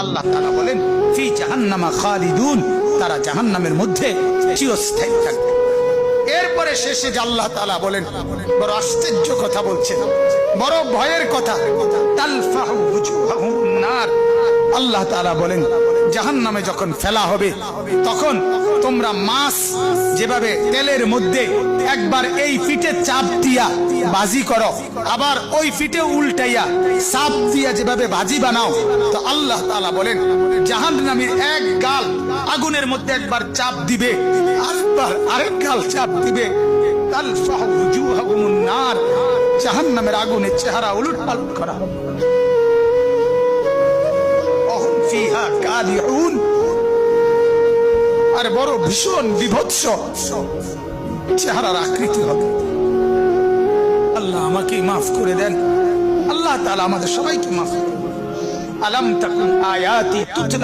আল্লাহ তাআলা বলেন ফি জাহান্নামা খালিদুন, তারা জাহান্নামের মধ্যে চিরস্থায়ী থাকবে। এরপরে শেষে যে আল্লাহ তাআলা বলেন, বড় আশ্চর্য কথা বলছেন, বড় ভয়ের কথা, তালফাহু ওয়ুজুহাহুম নার। আল্লাহ তাআলা বলেন জাহান্নামে যখন ফেলা হবে তখন তোমরা মাছ যেভাবে তেলের মধ্যে একবার এই ফিটে চাপ দিয়া বাজি করো, আবার ওই ফিটে উল্টাইয়া চাপ দিয়া যেভাবে বাজি বানাও, তো আল্লাহ তাআলা বলেন জাহান্নামীর এক গাল আগুনের মধ্যে একবার চাপ দিবে, আরেকবার আরেক গাল চাপ দিবে, তালফাহু ওয়ুজুহাহুম নার, জাহান্নামের আগুনের চেহারা উলটপালট করা হবে। ফিহা কালিউন, আর বড় ভীষণ বিভৎস চেহারার আকৃতি হবে। আল্লাহ আমাকে মাফ করে দেন, আল্লাহ তাআলা আমাদের সবাইকে মাফ করুন। আলাম তাকুন আয়াতি তুতলা